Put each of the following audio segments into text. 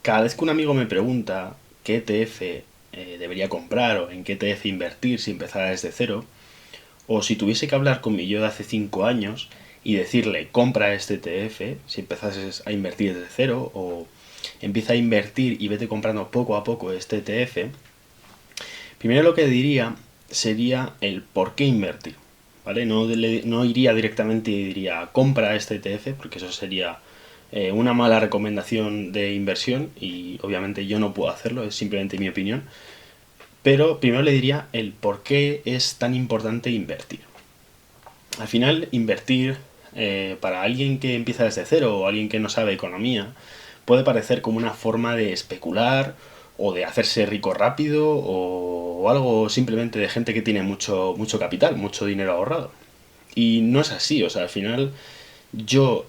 Cada vez que un amigo me pregunta qué ETF debería comprar o en qué ETF invertir si empezara desde cero, o si tuviese que hablar con mi yo de hace 5 años y decirle compra este ETF si empezases a invertir desde cero, o empieza a invertir y vete comprando poco a poco este ETF, primero lo que diría sería el por qué invertir. ¿Vale? No iría directamente y diría compra este ETF, porque eso sería una mala recomendación de inversión y obviamente yo no puedo hacerlo, es simplemente mi opinión. Pero primero le diría el por qué es tan importante invertir. Al final, invertir para alguien que empieza desde cero o alguien que no sabe economía puede parecer como una forma de especular o de hacerse rico rápido o algo simplemente de gente que tiene mucho capital, mucho dinero ahorrado. Y no es así, o sea, al final yo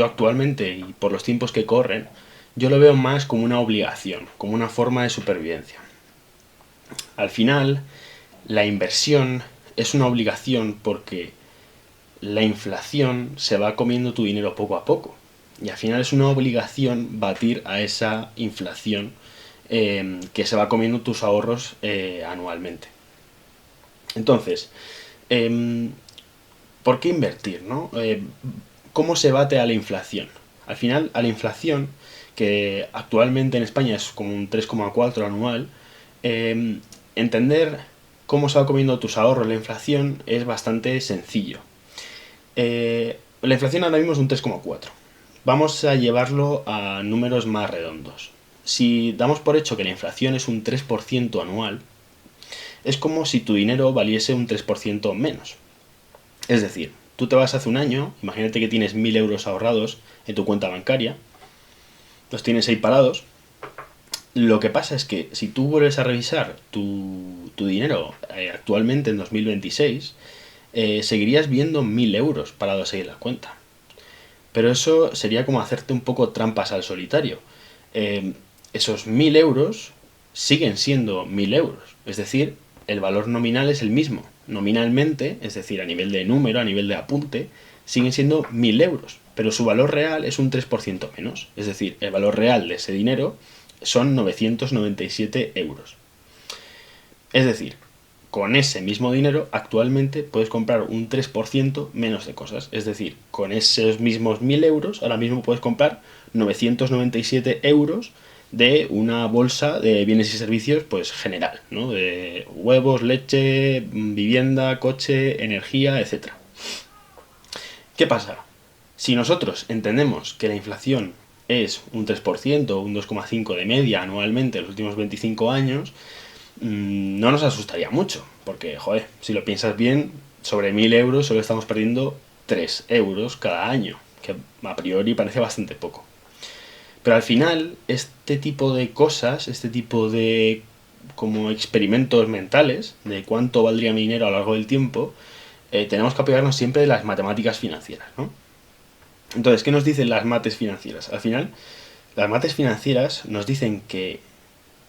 actualmente y por los tiempos que corren, yo lo veo más como una obligación, como una forma de supervivencia. Al final, la inversión es una obligación porque la inflación se va comiendo tu dinero poco a poco. Y al final es una obligación batir a esa inflación que se va comiendo tus ahorros anualmente. Entonces, eh, ¿por qué invertir? ¿No? ¿Cómo se bate a la inflación? Al final, a la inflación, que actualmente en España es como un 3,4 anual, eh, entender cómo se va comiendo tus ahorros la inflación es bastante sencillo. La inflación ahora mismo es un 3,4. Vamos a llevarlo a números más redondos. Si damos por hecho que la inflación es un 3% anual, es como si tu dinero valiese un 3% menos. Es decir, tú te vas hace un año, imagínate que tienes 1.000 euros ahorrados en tu cuenta bancaria, los tienes ahí parados. Lo que pasa es que si tú vuelves a revisar tu dinero actualmente en 2026, seguirías viendo 1.000 euros parados ahí en la cuenta. Pero eso sería como hacerte un poco trampas al solitario. Esos 1.000 euros siguen siendo 1.000 euros. Es decir, el valor nominal es el mismo. Nominalmente, es decir, a nivel de número, a nivel de apunte, siguen siendo 1.000 euros. Pero su valor real es un 3% menos. Es decir, el valor real de ese dinero son 997 euros. Es decir, con ese mismo dinero actualmente puedes comprar un 3% menos de cosas. Es decir, con esos mismos 1.000 euros ahora mismo puedes comprar 997 euros de una bolsa de bienes y servicios pues general, ¿no? De huevos, leche, vivienda, coche, energía, etcétera. ¿Qué pasa? Si nosotros entendemos que la inflación es un 3% o un 2,5% de media anualmente en los últimos 25 años, no nos asustaría mucho, porque, joder, si lo piensas bien, sobre 1.000 euros solo estamos perdiendo 3 euros cada año, que a priori parece bastante poco. Pero al final, este tipo de cosas, este tipo de como experimentos mentales de cuánto valdría mi dinero a lo largo del tiempo, tenemos que apoyarnos siempre de las matemáticas financieras, ¿no? Entonces, ¿qué nos dicen las mates financieras? Al final, las mates financieras nos dicen que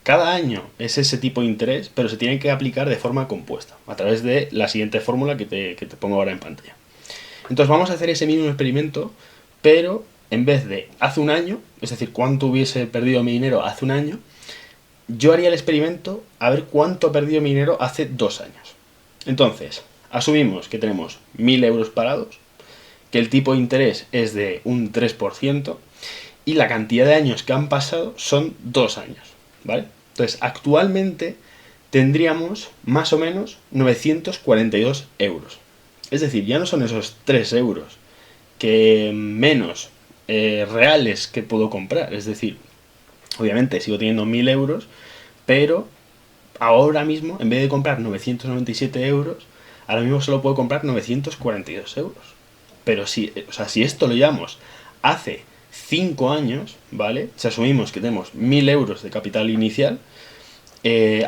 cada año es ese tipo de interés, pero se tiene que aplicar de forma compuesta, a través de la siguiente fórmula que te pongo ahora en pantalla. Entonces vamos a hacer ese mismo experimento, pero en vez de hace un año, es decir, cuánto hubiese perdido mi dinero hace un año, yo haría el experimento a ver cuánto ha perdido mi dinero hace 2 años. Entonces, asumimos que tenemos 1.000 euros parados, que el tipo de interés es de un 3% y la cantidad de años que han pasado son 2 años, ¿vale? Entonces, actualmente tendríamos más o menos 942 euros. Es decir, ya no son esos 3 euros que menos reales que puedo comprar. Es decir, obviamente sigo teniendo 1.000 euros, pero ahora mismo, en vez de comprar 997 euros, ahora mismo solo puedo comprar 942 euros. Pero si, o sea, si esto lo llevamos hace 5 años, ¿vale? Si asumimos que tenemos 1.000 euros de capital inicial,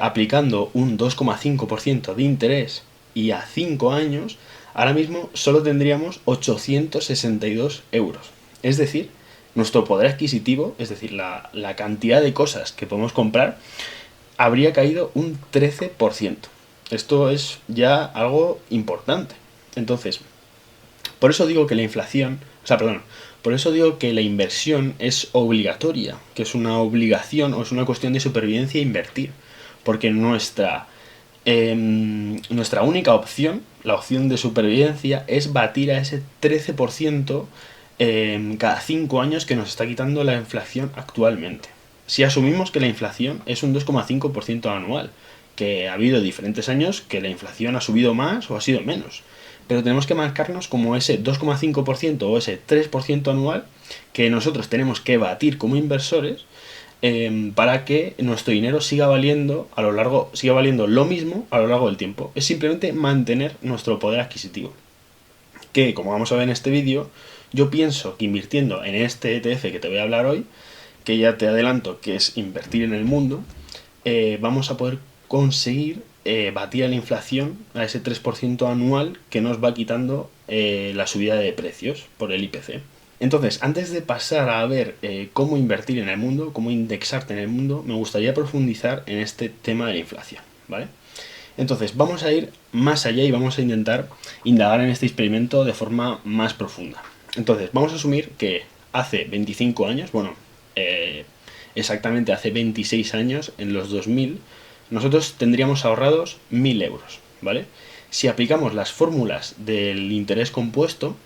aplicando un 2,5% de interés y a 5 años, ahora mismo solo tendríamos 862 euros. Es decir, nuestro poder adquisitivo, es decir, la cantidad de cosas que podemos comprar, habría caído un 13%. Esto es ya algo importante. Entonces, por eso digo que la inflación, o sea, perdón, Por eso digo que la inversión es obligatoria, que es una obligación o es una cuestión de supervivencia invertir, porque nuestra única opción, la opción de supervivencia, es batir a ese 13% cada 5 años que nos está quitando la inflación actualmente. Si asumimos que la inflación es un 2,5% anual, que ha habido diferentes años que la inflación ha subido más o ha sido menos, pero tenemos que marcarnos como ese 2,5% o ese 3% anual que nosotros tenemos que batir como inversores para que nuestro dinero siga valiendo lo mismo a lo largo del tiempo. Es simplemente mantener nuestro poder adquisitivo. Que, como vamos a ver en este vídeo, yo pienso que invirtiendo en este ETF que te voy a hablar hoy, que ya te adelanto que es invertir en el mundo, vamos a poder conseguir batir a la inflación, a ese 3% anual que nos va quitando la subida de precios por el IPC. Entonces, antes de pasar a ver cómo invertir en el mundo, cómo indexarte en el mundo, me gustaría profundizar en este tema de la inflación, ¿vale? Entonces, vamos a ir más allá y vamos a intentar indagar en este experimento de forma más profunda. Entonces, vamos a asumir que hace 25 años, exactamente hace 26 años, en los 2000, nosotros tendríamos ahorrados 1.000 euros, ¿vale? Si aplicamos las fórmulas del interés compuesto,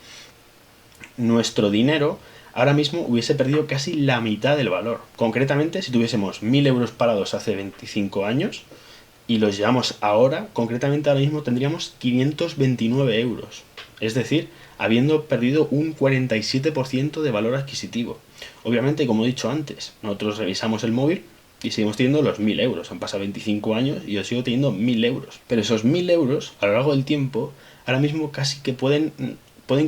nuestro dinero ahora mismo hubiese perdido casi la mitad del valor. Concretamente, si tuviésemos 1.000 euros parados hace 25 años y los llevamos ahora, concretamente ahora mismo tendríamos 529 euros. Es decir, habiendo perdido un 47% de valor adquisitivo. Obviamente, como he dicho antes, nosotros revisamos el móvil y seguimos teniendo los 1.000 euros. Han pasado 25 años y yo sigo teniendo 1.000 euros. Pero esos 1.000 euros, a lo largo del tiempo, ahora mismo casi que pueden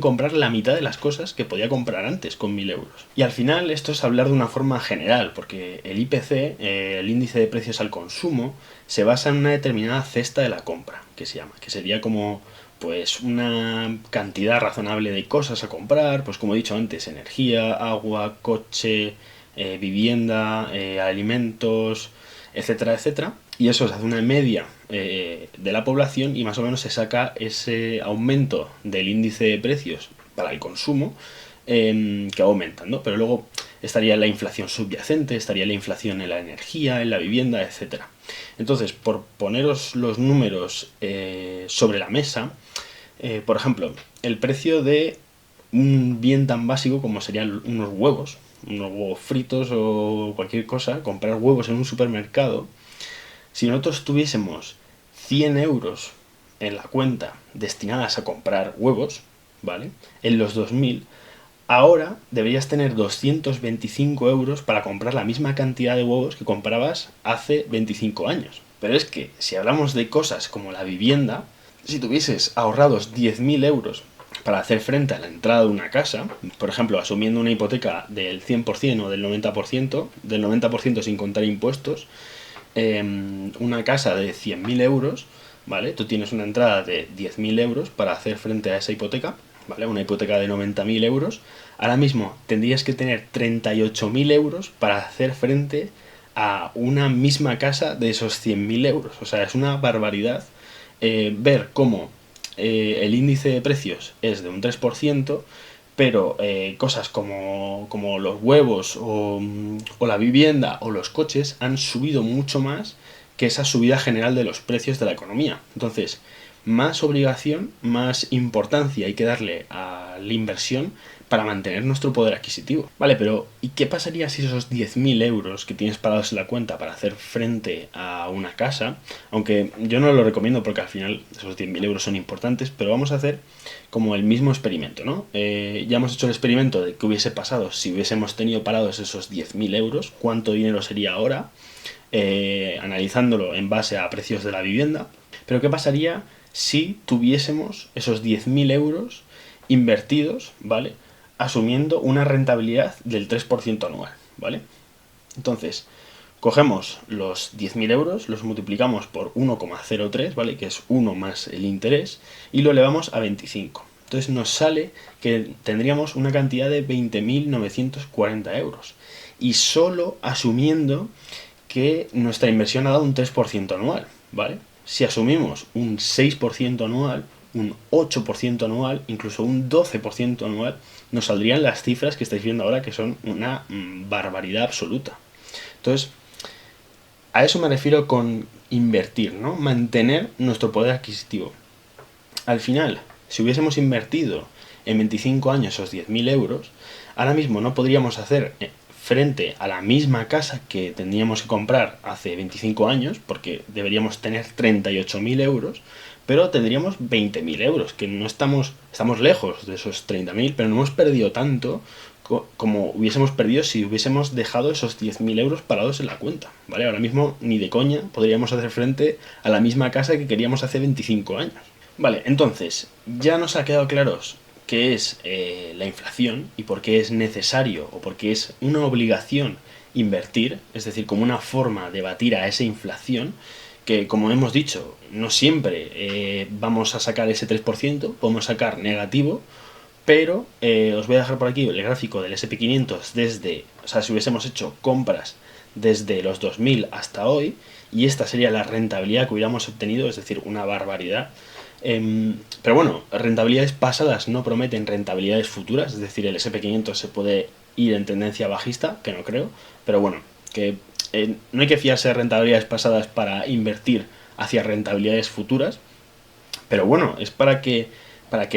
comprar la mitad de las cosas que podía comprar antes con 1.000 euros. Y al final esto es hablar de una forma general, porque el IPC, el índice de precios al consumo, se basa en una determinada cesta de la compra, que se llama, que sería como pues una cantidad razonable de cosas a comprar, pues como he dicho antes, energía, agua, coche, vivienda, alimentos, etcétera, etcétera. Y eso se hace una media de la población y más o menos se saca ese aumento del índice de precios para el consumo que va aumentando. Pero luego estaría la inflación subyacente, estaría la inflación en la energía, en la vivienda, etcétera. Entonces, por poneros los números sobre la mesa, por ejemplo, el precio de un bien tan básico como serían unos huevos fritos o cualquier cosa, comprar huevos en un supermercado, si nosotros tuviésemos 100 euros en la cuenta destinadas a comprar huevos, ¿vale? En los 2000, ahora deberías tener 225 euros para comprar la misma cantidad de huevos que comprabas hace 25 años. Pero es que si hablamos de cosas como la vivienda, si tuvieses ahorrados 10.000 euros para hacer frente a la entrada de una casa, por ejemplo, asumiendo una hipoteca del 100% o del 90% sin contar impuestos, una casa de 100.000 euros, ¿vale? Tú tienes una entrada de 10.000 euros para hacer frente a esa hipoteca, ¿vale? Una hipoteca de 90.000 euros. Ahora mismo tendrías que tener 38.000 euros para hacer frente a una misma casa de esos 100.000 euros. O sea, es una barbaridad ver cómo el índice de precios es de un 3%, pero cosas como los huevos o la vivienda o los coches han subido mucho más que esa subida general de los precios de la economía. Entonces, más obligación, más importancia hay que darle a la inversión para mantener nuestro poder adquisitivo. Vale, pero ¿y qué pasaría si esos 10.000 euros que tienes parados en la cuenta para hacer frente a una casa, aunque yo no lo recomiendo porque al final esos 10.000 euros son importantes, pero vamos a hacer como el mismo experimento, ¿no? Ya hemos hecho el experimento de qué hubiese pasado si hubiésemos tenido parados esos 10.000 euros, cuánto dinero sería ahora, analizándolo en base a precios de la vivienda, pero ¿qué pasaría si tuviésemos esos 10.000 euros invertidos, ¿vale? Asumiendo una rentabilidad del 3% anual, ¿vale? Entonces, cogemos los 10.000 euros, los multiplicamos por 1,03, ¿vale? Que es 1 más el interés, y lo elevamos a 25. Entonces nos sale que tendríamos una cantidad de 20.940 euros. Y solo asumiendo que nuestra inversión ha dado un 3% anual, ¿vale? Si asumimos un 6% anual, un 8% anual, incluso un 12% anual, nos saldrían las cifras que estáis viendo ahora, que son una barbaridad absoluta. Entonces, a eso me refiero con invertir, ¿no? Mantener nuestro poder adquisitivo. Al final, si hubiésemos invertido en 25 años esos 10.000 euros, ahora mismo no podríamos hacer frente a la misma casa que tendríamos que comprar hace 25 años, porque deberíamos tener 38.000 euros, pero tendríamos 20.000 euros, que no estamos lejos de esos 30.000, pero no hemos perdido tanto como hubiésemos perdido si hubiésemos dejado esos 10.000 euros parados en la cuenta, ¿vale? Ahora mismo, ni de coña, podríamos hacer frente a la misma casa que queríamos hace 25 años. Vale, entonces, ya nos ha quedado claros qué es la inflación y por qué es necesario o por qué es una obligación invertir, es decir, como una forma de batir a esa inflación, que como hemos dicho, no siempre vamos a sacar ese 3%, podemos sacar negativo, pero os voy a dejar por aquí el gráfico del SP500 desde, o sea, si hubiésemos hecho compras desde los 2000 hasta hoy, y esta sería la rentabilidad que hubiéramos obtenido, es decir, una barbaridad. Pero bueno, rentabilidades pasadas no prometen rentabilidades futuras, es decir, el SP500 se puede ir en tendencia bajista, que no creo, pero bueno, que no hay que fiarse de rentabilidades pasadas para invertir hacia rentabilidades futuras, pero bueno, es para que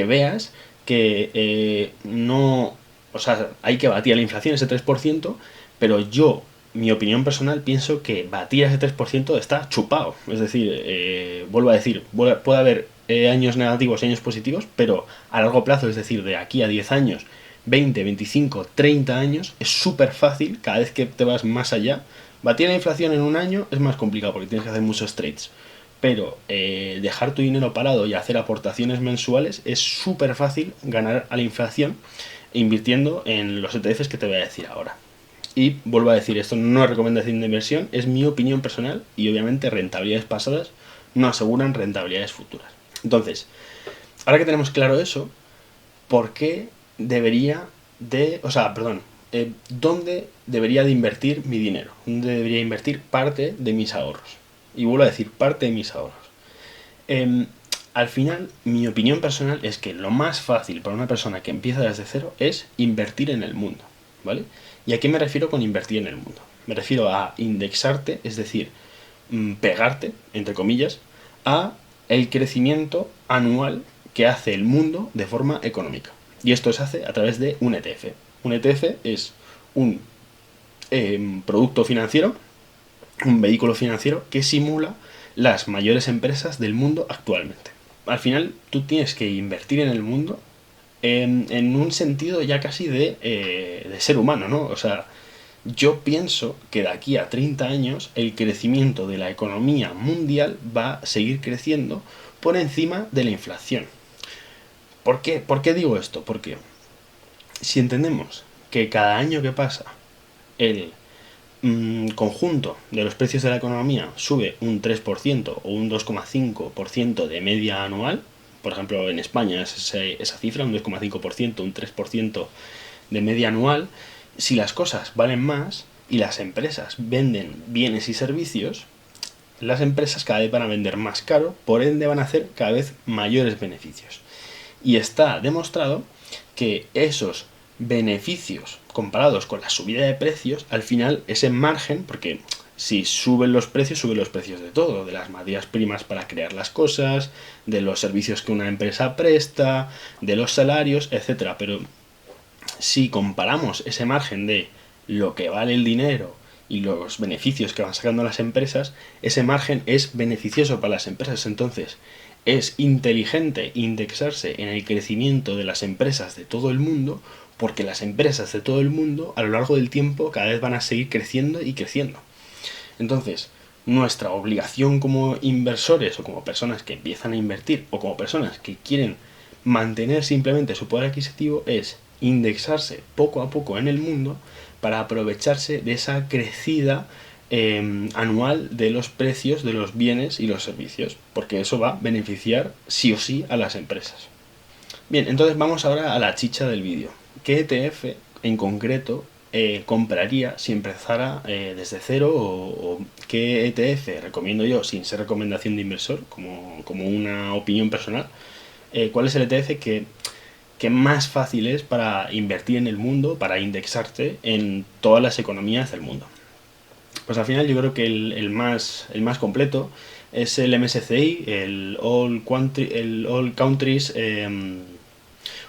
veas que no, o sea, hay que batir la inflación ese 3%, pero yo, mi opinión personal, pienso que batir ese 3% está chupado. Es decir, vuelvo a decir, puede haber años negativos y años positivos, pero a largo plazo, es decir, de aquí a 10 años, 20, 25, 30 años, es súper fácil, cada vez que te vas más allá. Batir la inflación en un año es más complicado porque tienes que hacer muchos trades. Pero dejar tu dinero parado y hacer aportaciones mensuales es súper fácil ganar a la inflación invirtiendo en los ETFs que te voy a decir ahora. Y vuelvo a decir, esto no es recomendación de inversión, es mi opinión personal y obviamente rentabilidades pasadas no aseguran rentabilidades futuras. Entonces, ahora que tenemos claro eso, ¿por qué debería de, o sea, perdón, dónde debería de invertir mi dinero? ¿Dónde debería invertir parte de mis ahorros? Y vuelvo a decir, parte de mis ahorros. Al final, mi opinión personal es que lo más fácil para una persona que empieza desde cero es invertir en el mundo, ¿vale? ¿Y a qué me refiero con invertir en el mundo? Me refiero a indexarte, es decir, pegarte, entre comillas, a el crecimiento anual que hace el mundo de forma económica. Y esto se hace a través de un ETF. Un ETF es un producto financiero, un vehículo financiero que simula las mayores empresas del mundo actualmente. Al final, tú tienes que invertir en el mundo en un sentido ya casi de ser humano, ¿no? O sea, yo pienso que de aquí a 30 años el crecimiento de la economía mundial va a seguir creciendo por encima de la inflación. ¿Por qué? ¿Por qué digo esto? Porque si entendemos que cada año que pasa el conjunto de los precios de la economía sube un 3% o un 2,5% de media anual, por ejemplo en España es esa cifra, un 2,5%, un 3% de media anual, si las cosas valen más y las empresas venden bienes y servicios, las empresas cada vez van a vender más caro, por ende van a hacer cada vez mayores beneficios. Y está demostrado que esos beneficios comparados con la subida de precios, al final ese margen, porque si suben los precios de todo, de las materias primas para crear las cosas, de los servicios que una empresa presta, de los salarios, etcétera. Pero si comparamos ese margen de lo que vale el dinero y los beneficios que van sacando las empresas, ese margen es beneficioso para las empresas. Entonces, es inteligente indexarse en el crecimiento de las empresas de todo el mundo, porque las empresas de todo el mundo a lo largo del tiempo cada vez van a seguir creciendo y creciendo. Entonces, nuestra obligación como inversores o como personas que empiezan a invertir o como personas que quieren mantener simplemente su poder adquisitivo es indexarse poco a poco en el mundo para aprovecharse de esa crecida anual de los precios de los bienes y los servicios, porque eso va a beneficiar sí o sí a las empresas. Bien, entonces vamos ahora a la chicha del vídeo. ¿Qué ETF en concreto compraría si empezara desde cero o qué ETF recomiendo yo sin ser recomendación de inversor, como una opinión personal, cuál es el ETF que más fácil es para invertir en el mundo, para indexarte en todas las economías del mundo. Pues al final yo creo que el más completo es el MSCI, el All Countries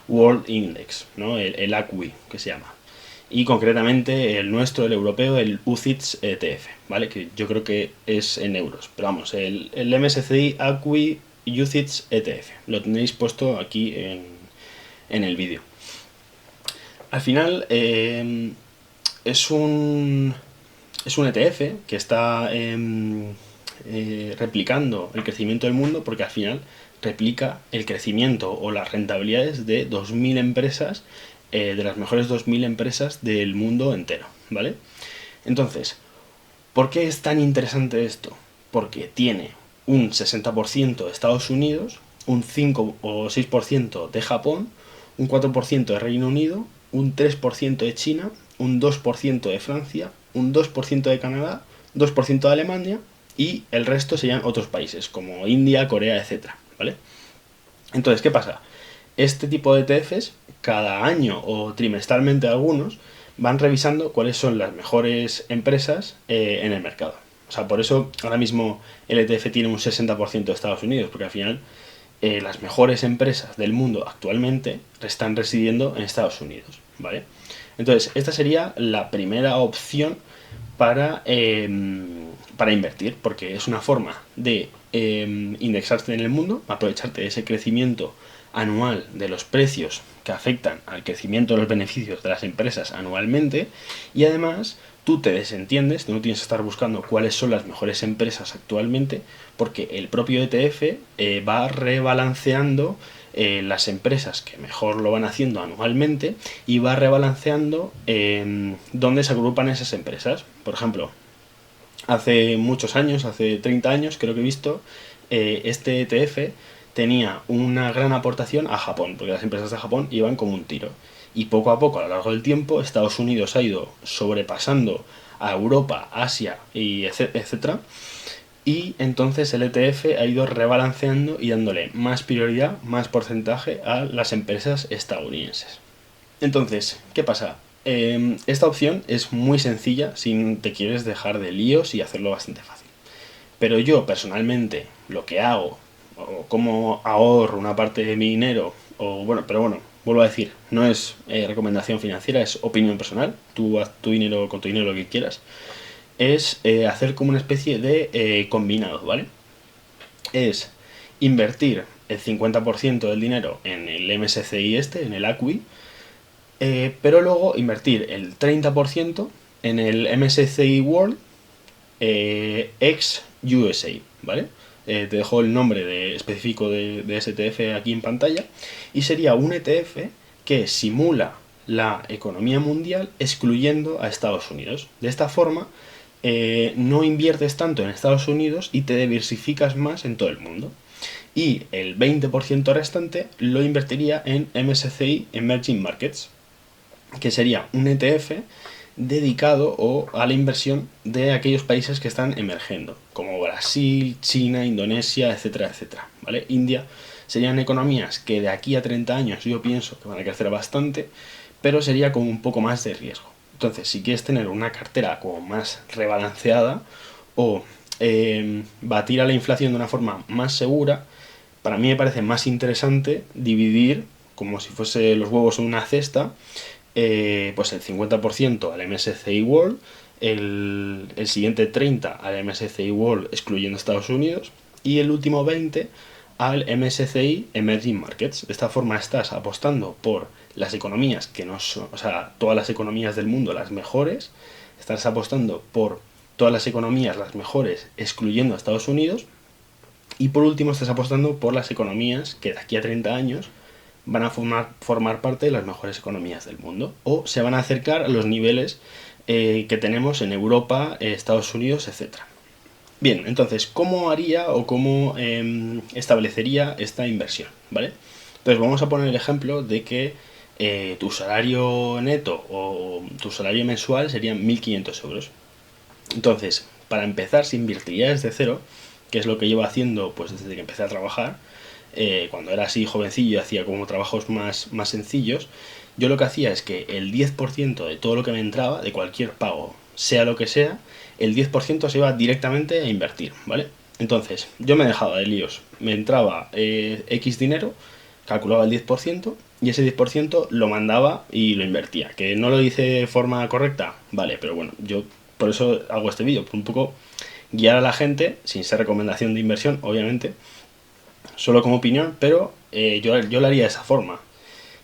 World Index, ¿no? El ACWI, que se llama. Y concretamente el nuestro, el europeo, el UCITS ETF, ¿vale? Que yo creo que es en euros. Pero vamos, el MSCI ACWI UCITS ETF. Lo tendréis puesto aquí en el vídeo. Al final es un ETF que está replicando el crecimiento del mundo, porque al final replica el crecimiento o las rentabilidades de 2.000 empresas, de las mejores 2.000 empresas del mundo entero, ¿vale? Entonces, ¿por qué es tan interesante esto? Porque tiene un 60% de Estados Unidos, un 5 o 6% de Japón, un 4% de Reino Unido, un 3% de China, un 2% de Francia, un 2% de Canadá, 2% de Alemania y el resto serían otros países como India, Corea, etc. ¿Vale? Entonces, ¿qué pasa? Este tipo de ETFs, cada año o trimestralmente algunos, van revisando cuáles son las mejores empresas en el mercado. O sea, por eso ahora mismo el ETF tiene un 60% de Estados Unidos, porque al final las mejores empresas del mundo actualmente están residiendo en Estados Unidos, ¿vale? Entonces, esta sería la primera opción para invertir, porque es una forma de indexarte en el mundo, aprovecharte de ese crecimiento anual de los precios que afectan al crecimiento de los beneficios de las empresas anualmente, y además tú te desentiendes, tú no tienes que estar buscando cuáles son las mejores empresas actualmente, porque el propio ETF va rebalanceando las empresas que mejor lo van haciendo anualmente y va rebalanceando dónde se agrupan esas empresas. Por ejemplo, hace muchos años, hace 30 años creo que he visto, este ETF tenía una gran aportación a Japón, porque las empresas de Japón iban como un tiro. Y poco a poco, a lo largo del tiempo, Estados Unidos ha ido sobrepasando a Europa, Asia y etcétera. Y entonces el ETF ha ido rebalanceando y dándole más prioridad, más porcentaje a las empresas estadounidenses. Entonces, ¿qué pasa? Esta opción es muy sencilla si te quieres dejar de líos y hacerlo bastante fácil. Pero yo personalmente lo que hago, o cómo ahorro una parte de mi dinero, pero bueno, vuelvo a decir, no es recomendación financiera, es opinión personal, tú haz tu dinero con tu dinero lo que quieras, es hacer como una especie de combinado, ¿vale? Es invertir el 50% del dinero en el MSCI en el ACWI, pero luego invertir el 30% en el MSCI World ex USA, ¿vale? Te dejo el nombre específico de ese ETF aquí en pantalla, y sería un ETF que simula la economía mundial excluyendo a Estados Unidos. De esta forma, no inviertes tanto en Estados Unidos y te diversificas más en todo el mundo. Y el 20% restante lo invertiría en MSCI Emerging Markets, que sería un ETF dedicado a la inversión de aquellos países que están emergiendo, como Brasil, China, Indonesia, etcétera, etcétera, ¿vale? India. Serían economías que de aquí a 30 años yo pienso que van a crecer bastante, pero sería como un poco más de riesgo. Entonces, si quieres tener una cartera como más rebalanceada o batir a la inflación de una forma más segura, para mí me parece más interesante dividir, como si fuese los huevos en una cesta, pues el 50% al MSCI World, el siguiente 30% al MSCI World excluyendo Estados Unidos y el último 20% al MSCI Emerging Markets. De esta forma estás apostando por las economías que no son, o sea, todas las economías del mundo las mejores, estás apostando por todas las economías las mejores excluyendo a Estados Unidos, y por último estás apostando por las economías que de aquí a 30 años van a formar parte de las mejores economías del mundo o se van a acercar a los niveles que tenemos en Europa, Estados Unidos, etc. Bien, entonces, ¿cómo haría o cómo establecería esta inversión? ¿Vale? Entonces vamos a poner el ejemplo de que tu salario neto o tu salario mensual serían 1.500 euros. Entonces, para empezar, si invertiría desde cero, que es lo que llevo haciendo pues desde que empecé a trabajar, cuando era así jovencillo, hacía como trabajos más sencillos, yo lo que hacía es que el 10% de todo lo que me entraba, de cualquier pago, sea lo que sea, el 10% se iba directamente a invertir, ¿vale? Entonces, yo me dejaba de líos. Me entraba X dinero, calculaba el 10% y ese 10% lo mandaba y lo invertía. Que no lo hice de forma correcta, vale, pero bueno, yo por eso hago este vídeo, por un poco guiar a la gente, sin ser recomendación de inversión, obviamente, solo como opinión, pero yo lo haría de esa forma.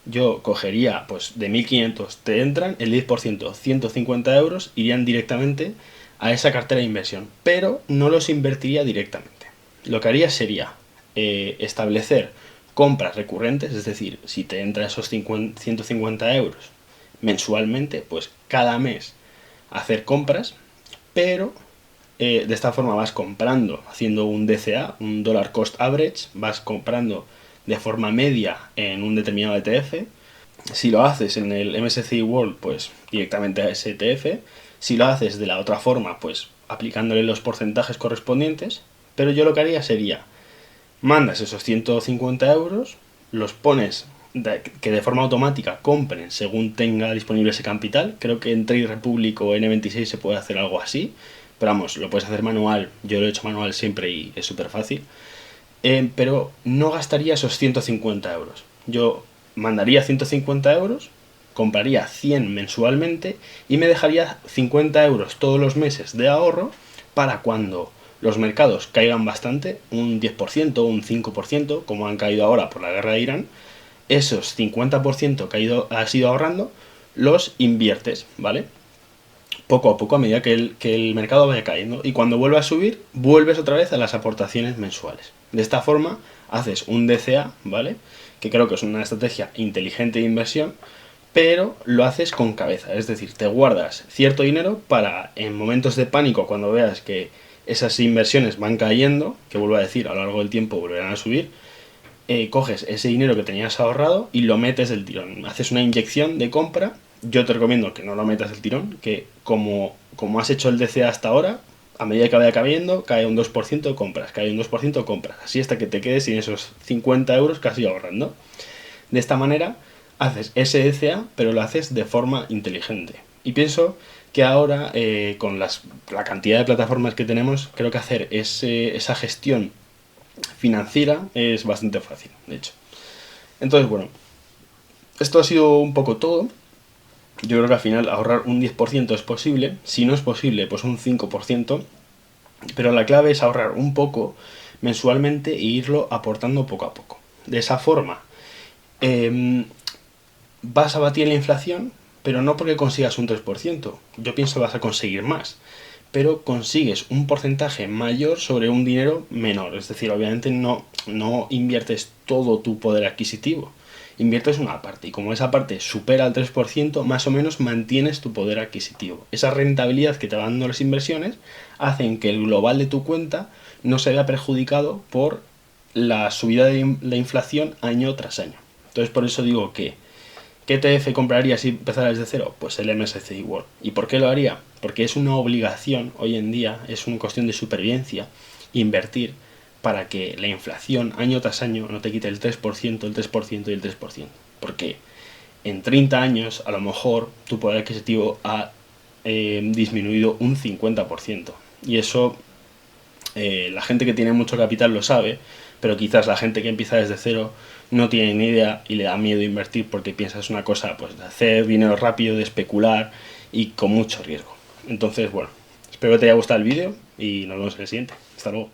Yo cogería, pues de 1.500 te entran, el 10%, 150 euros, irían directamente a esa cartera de inversión, pero no los invertiría directamente. Lo que haría sería establecer compras recurrentes, es decir, si te entra esos 150 euros mensualmente, pues cada mes hacer compras, pero de esta forma vas comprando, haciendo un DCA, un Dollar Cost Average, vas comprando de forma media en un determinado ETF. Si lo haces en el MSCI World, pues directamente a ese ETF. Si lo haces de la otra forma, pues aplicándole los porcentajes correspondientes. Pero yo lo que haría sería, mandas esos 150 euros, los pones que de forma automática compren según tenga disponible ese capital. Creo que en Trade Republic o N26 se puede hacer algo así. Pero vamos, lo puedes hacer manual. Yo lo he hecho manual siempre y es súper fácil. Pero no gastaría esos 150 euros. Yo mandaría 150 euros, compraría 100 mensualmente y me dejaría 50 euros todos los meses de ahorro para cuando los mercados caigan bastante, un 10%, un 5%, como han caído ahora por la guerra de Irán, esos 50% que has ido ahorrando, los inviertes, ¿vale? Poco a poco a medida que el mercado vaya cayendo, y cuando vuelva a subir vuelves otra vez a las aportaciones mensuales. De esta forma haces un DCA, ¿vale? Que creo que es una estrategia inteligente de inversión, pero lo haces con cabeza, es decir, te guardas cierto dinero para en momentos de pánico, cuando veas que esas inversiones van cayendo, que vuelvo a decir, a lo largo del tiempo volverán a subir, coges ese dinero que tenías ahorrado y lo metes del tirón. Haces una inyección de compra. Yo te recomiendo que no lo metas del tirón, que como has hecho el DCA hasta ahora, a medida que vaya cayendo, cae un 2% compras, cae un 2% compras. Así hasta que te quedes sin esos 50 euros que has ido ahorrando. De esta manera haces ese DCA, pero lo haces de forma inteligente. Y pienso que ahora, con la cantidad de plataformas que tenemos, creo que hacer esa gestión financiera es bastante fácil, de hecho. Entonces, bueno, esto ha sido un poco todo. Yo creo que al final ahorrar un 10% es posible. Si no es posible, pues un 5%. Pero la clave es ahorrar un poco mensualmente e irlo aportando poco a poco. De esa forma, vas a batir la inflación, pero no porque consigas un 3%. Yo pienso que vas a conseguir más, pero consigues un porcentaje mayor sobre un dinero menor. Es decir, obviamente no inviertes todo tu poder adquisitivo, inviertes una parte, y como esa parte supera el 3%, más o menos mantienes tu poder adquisitivo. Esa rentabilidad que te van dando las inversiones hacen que el global de tu cuenta no se vea perjudicado por la subida de la inflación año tras año. Entonces, por eso digo que ¿qué ETF compraría si empezara desde cero? Pues el MSCI World. ¿Y por qué lo haría? Porque es una obligación hoy en día, es una cuestión de supervivencia, invertir para que la inflación año tras año no te quite el 3%, el 3% y el 3%. Porque en 30 años a lo mejor tu poder adquisitivo ha disminuido un 50%. Y eso la gente que tiene mucho capital lo sabe, pero quizás la gente que empieza desde cero no tiene ni idea y le da miedo invertir porque piensa es una cosa pues de hacer dinero rápido, de especular y con mucho riesgo. Entonces, bueno, espero que te haya gustado el vídeo y nos vemos en el siguiente. Hasta luego.